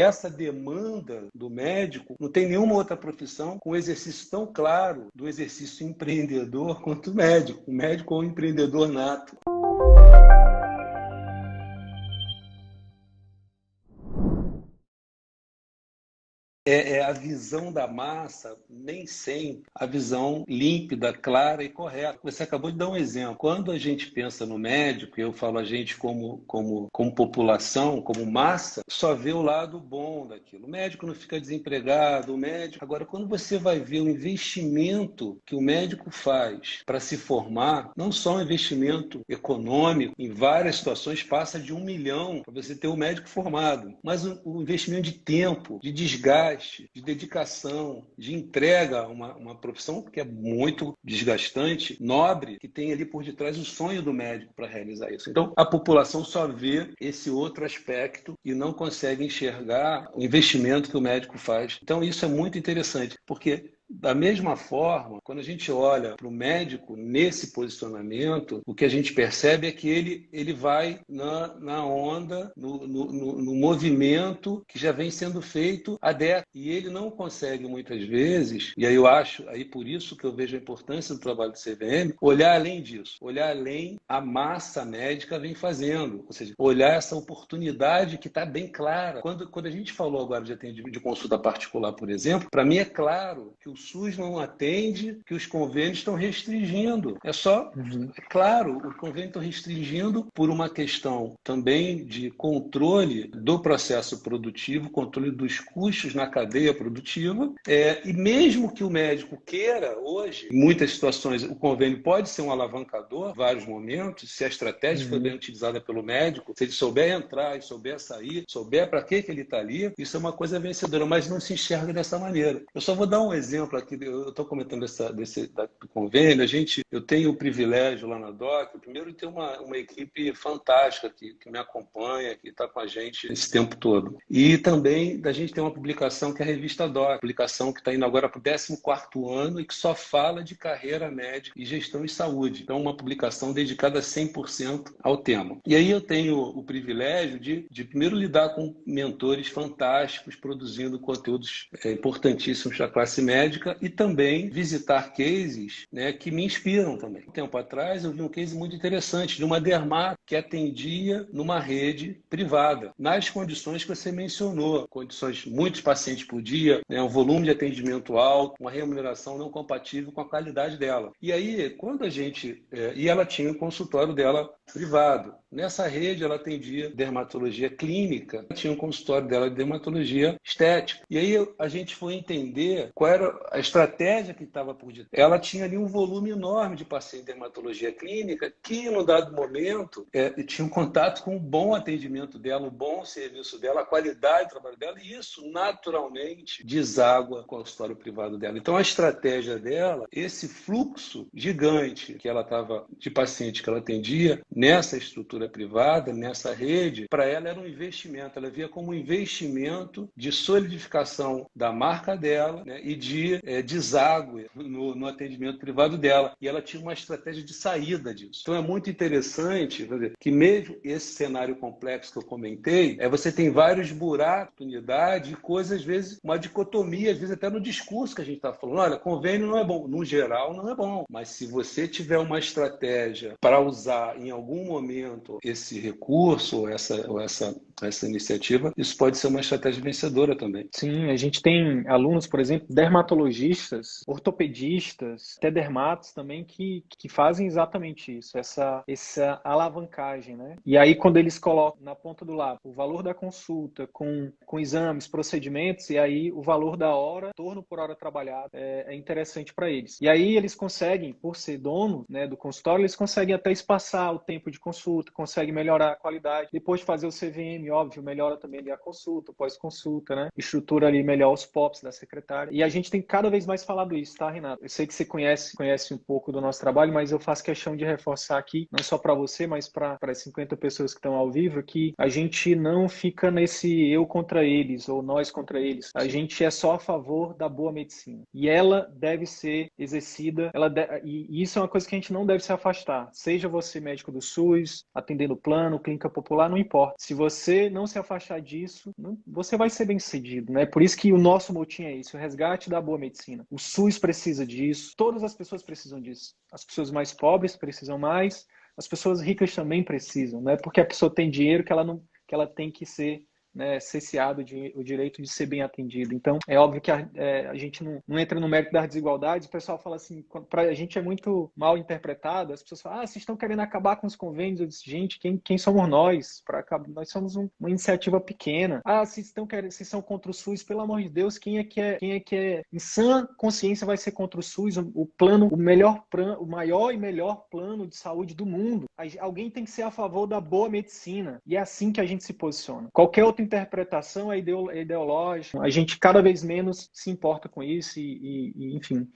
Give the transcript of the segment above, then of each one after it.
essa demanda do médico, não tem nenhuma outra profissão com exercício tão claro do exercício empreendedor quanto o médico. O médico é um empreendedor nato. É a visão da massa, nem sempre a visão límpida, clara e correta. Você acabou de dar um exemplo. Quando a gente pensa no médico, eu falo a gente como população, como massa, só vê o lado bom daquilo. O médico não fica desempregado, o médico... Agora, quando você vai ver o investimento que o médico faz para se formar, não só um investimento econômico, em várias situações passa de 1 milhão para você ter um médico formado, mas o investimento de tempo, de desgaste, de dedicação, de entrega a uma profissão que é muito desgastante, nobre, que tem ali por detrás o sonho do médico para realizar isso. Então, a população só vê esse outro aspecto e não consegue enxergar o investimento que o médico faz. Então, isso é muito interessante, porque da mesma forma, quando a gente olha para o médico nesse posicionamento, o que a gente percebe é que ele vai na onda, no movimento que já vem sendo feito há décadas. E ele não consegue, muitas vezes, e aí eu acho, aí por isso que eu vejo a importância do trabalho do CVM, olhar além disso, olhar além a massa médica vem fazendo, ou seja, olhar essa oportunidade que está bem clara. Quando a gente falou agora de atendimento de consulta particular, por exemplo, para mim é claro que o SUS não atende, que os convênios estão restringindo. É só, é claro, os convênios estão restringindo por uma questão também de controle do processo produtivo, controle dos custos na cadeia produtiva. E mesmo que o médico queira, hoje, em muitas situações, o convênio pode ser um alavancador, em vários momentos, se a estratégia for bem utilizada pelo médico, se ele souber entrar e souber sair, souber para que ele está ali, isso é uma coisa vencedora, mas não se enxerga dessa maneira. Eu só vou dar um exemplo aqui, eu estou comentando do convênio, eu tenho o privilégio lá na DOC, primeiro de ter uma equipe fantástica que me acompanha, que está com a gente esse tempo todo. E também da gente ter uma publicação que é a revista DOC, publicação que está indo agora para o 14º ano e que só fala de carreira médica e gestão e saúde. Então, uma publicação dedicada 100% ao tema. E aí eu tenho o privilégio de primeiro lidar com mentores fantásticos, produzindo conteúdos importantíssimos da classe médica e também visitar cases, né, que me inspiram também. Um tempo atrás eu vi um case muito interessante de uma dermato que atendia numa rede privada, nas condições que você mencionou, condições, muitos pacientes por dia, né, um volume de atendimento alto, uma remuneração não compatível com a qualidade dela. E aí, quando a gente... e ela tinha um consultório dela privado. Nessa rede, ela atendia dermatologia clínica, tinha um consultório dela de dermatologia estética. E aí a gente foi entender qual era a estratégia que estava por detrás. Ela tinha ali um volume enorme de pacientes de dermatologia clínica que, num dado momento, tinha um contato com o bom atendimento dela, o bom serviço dela, a qualidade do trabalho dela, e isso, naturalmente, deságua com o consultório privado dela. Então, a estratégia dela, esse fluxo gigante que ela estava de paciente que ela atendia nessa estrutura privada, nessa rede, para ela era um investimento. Ela via como um investimento de solidificação da marca dela, né, e de deságue no atendimento privado dela. E ela tinha uma estratégia de saída disso. Então é muito interessante que mesmo esse cenário complexo que eu comentei, você tem vários buracos, oportunidades e coisas, às vezes, uma dicotomia, às vezes até no discurso que a gente está falando. Olha, convênio não é bom. No geral, não é bom. Mas se você tiver uma estratégia para usar em algum momento esse recurso ou essa iniciativa, isso pode ser uma estratégia vencedora também. Sim, a gente tem alunos, por exemplo, dermatologistas, ortopedistas, até dermatos também que fazem exatamente isso, essa alavancagem, né? E aí, quando eles colocam na ponta do lápis o valor da consulta com exames, procedimentos, e aí o valor da hora, torno por hora trabalhada, é interessante para eles. E aí eles conseguem, por ser dono, né, do consultório, eles conseguem até espaçar o tempo de consulta, conseguem melhorar a qualidade. Depois de fazer o CVM, óbvio, melhora também ali a consulta, pós-consulta, né? Estrutura ali melhor os POPs da secretária. E a gente tem cada vez mais falado isso, tá, Renato? Eu sei que você conhece um pouco do nosso trabalho, mas eu faço questão de reforçar aqui, não só para você, mas para as 50 pessoas que estão ao vivo, que a gente não fica nesse eu contra eles ou nós contra eles. A gente é só a favor da boa medicina. E ela deve ser exercida, e isso é uma coisa que a gente não deve se afastar. Seja você médico do SUS, atendendo plano, clínica popular, não importa. Se você você não se afastar disso, você vai ser bem-sucedido, né? Por isso que o nosso motim é isso, o resgate da boa medicina. O SUS precisa disso, todas as pessoas precisam disso. As pessoas mais pobres precisam mais, as pessoas ricas também precisam, né? Porque a pessoa tem dinheiro que ela tem que ser, né, cesseado o direito de ser bem atendido. Então, é óbvio que a gente não entra no mérito das desigualdades. O pessoal fala assim, a gente é muito mal interpretado, as pessoas falam, vocês estão querendo acabar com os convênios. Eu disse, gente, quem somos nós? Nós somos uma iniciativa pequena. Vocês são contra o SUS, pelo amor de Deus, quem é que é em sã consciência vai ser contra o SUS, o maior e melhor plano de saúde do mundo. Alguém tem que ser a favor da boa medicina. E é assim que a gente se posiciona. Qualquer outra interpretação é ideológica. A gente cada vez menos se importa com isso enfim.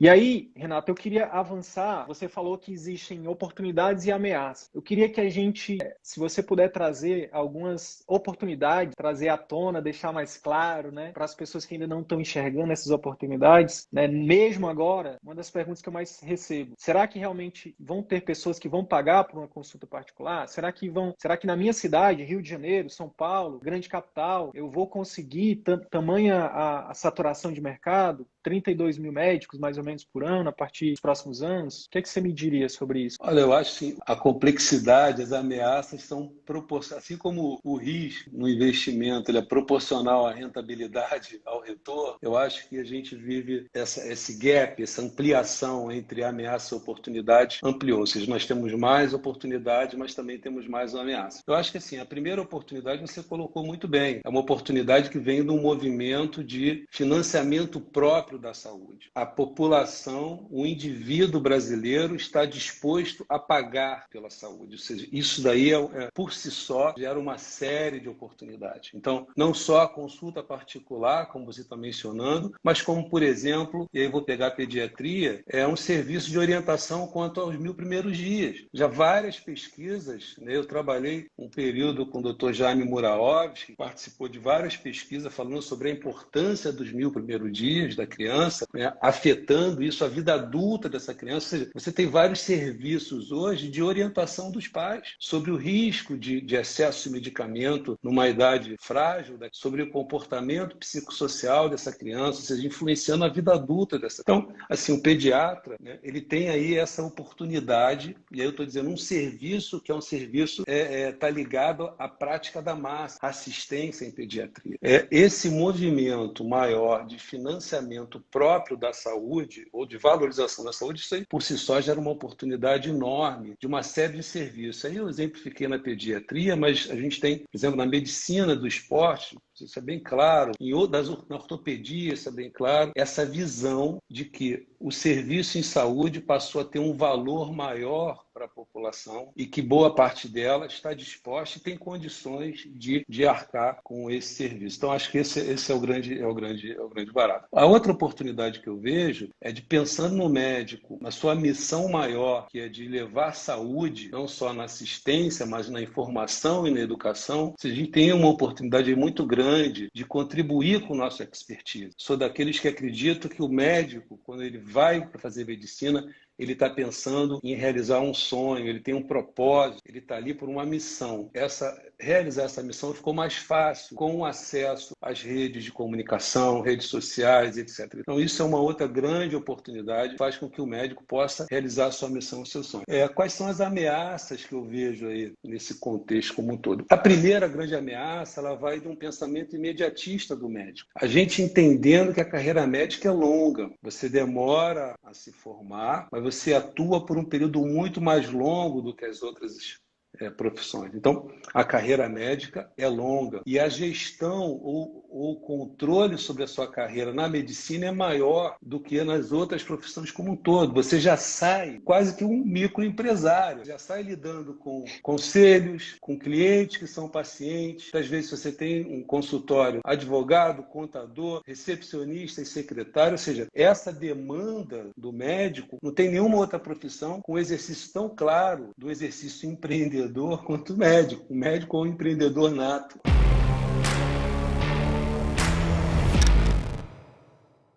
E aí, Renato, eu queria avançar. Você falou que existem oportunidades e ameaças. Eu queria que a gente, se você puder trazer algumas oportunidades, trazer à tona, deixar mais claro, né, para as pessoas que ainda não estão enxergando essas oportunidades, né, mesmo agora, uma das perguntas que eu mais recebo: será que realmente vão ter pessoas que vão pagar por uma consulta particular? Será que na minha cidade, Rio de Janeiro, São Paulo, grande capital, eu vou conseguir tamanha a saturação de mercado? 32 mil médicos, mais ou menos, por ano, a partir dos próximos anos? O que você me diria sobre isso? Olha, eu acho que a complexidade, as ameaças são proporcionais. Assim como o risco no investimento ele é proporcional à rentabilidade, ao retorno, eu acho que a gente vive esse gap, essa ampliação entre ameaça e oportunidade ampliou. Ou seja, nós temos mais oportunidade, mas também temos mais ameaça. Eu acho que assim, a primeira oportunidade você colocou muito bem. É uma oportunidade que vem de um movimento de financiamento próprio da saúde. A população, o indivíduo brasileiro está disposto a pagar pela saúde. Ou seja, isso daí por si só gera uma série de oportunidades. Então, não só a consulta particular, como você está mencionando, mas como, por exemplo, e aí eu vou pegar a pediatria, é um serviço de orientação quanto aos 1000 primeiros dias. Já várias pesquisas, né, eu trabalhei um período com o Dr. Jaime Muraovic, que participou de várias pesquisas falando sobre a importância dos 1000 primeiros dias da criança, né, afetando isso, a vida adulta dessa criança. Ou seja, você tem vários serviços hoje de orientação dos pais sobre o risco de excesso de medicamento numa idade frágil, né, sobre o comportamento psicossocial dessa criança, ou seja, influenciando a vida adulta dessa. Então, assim, o pediatra, né, ele tem aí essa oportunidade, e aí eu estou dizendo um serviço que é um serviço está ligado à prática da massa, assistência em pediatria. Esse movimento maior de financiamento próprio da saúde ou de valorização da saúde, isso aí por si só gera uma oportunidade enorme de uma série de serviços. Aí eu exemplifiquei na pediatria, mas a gente tem, por exemplo, na medicina do esporte, isso é bem claro, na ortopedia isso é bem claro, essa visão de que o serviço em saúde passou a ter um valor maior para a população e que boa parte dela está disposta e tem condições de arcar com esse serviço. Então, acho que esse é o grande barato. A outra oportunidade que eu vejo é de, pensando no médico, na sua missão maior, que é de levar saúde, não só na assistência, mas na informação e na educação, a gente tem uma oportunidade muito grande de contribuir com o nosso expertise. Sou daqueles que acreditam que o médico, quando ele vai para fazer medicina, ele está pensando em realizar um sonho, ele tem um propósito, ele está ali por uma missão. Realizar essa missão ficou mais fácil com o acesso às redes de comunicação, redes sociais, etc. Então, isso é uma outra grande oportunidade, faz com que o médico possa realizar a sua missão, o seu sonho. Quais são as ameaças que eu vejo aí nesse contexto como um todo? A primeira grande ameaça, ela vai de um pensamento imediatista do médico. A gente entendendo que a carreira médica é longa, você demora a se formar, mas você atua por um período muito mais longo do que as outras profissões. Então, a carreira médica é longa e a gestão ou o controle sobre a sua carreira na medicina é maior do que nas outras profissões como um todo. Você já sai quase que um microempresário, já sai lidando com conselhos, com clientes que são pacientes. Às vezes você tem um consultório, advogado, contador, recepcionista e secretário, ou seja, essa demanda do médico não tem nenhuma outra profissão com exercício tão claro do exercício empreendedor quanto o médico. O médico é um empreendedor nato.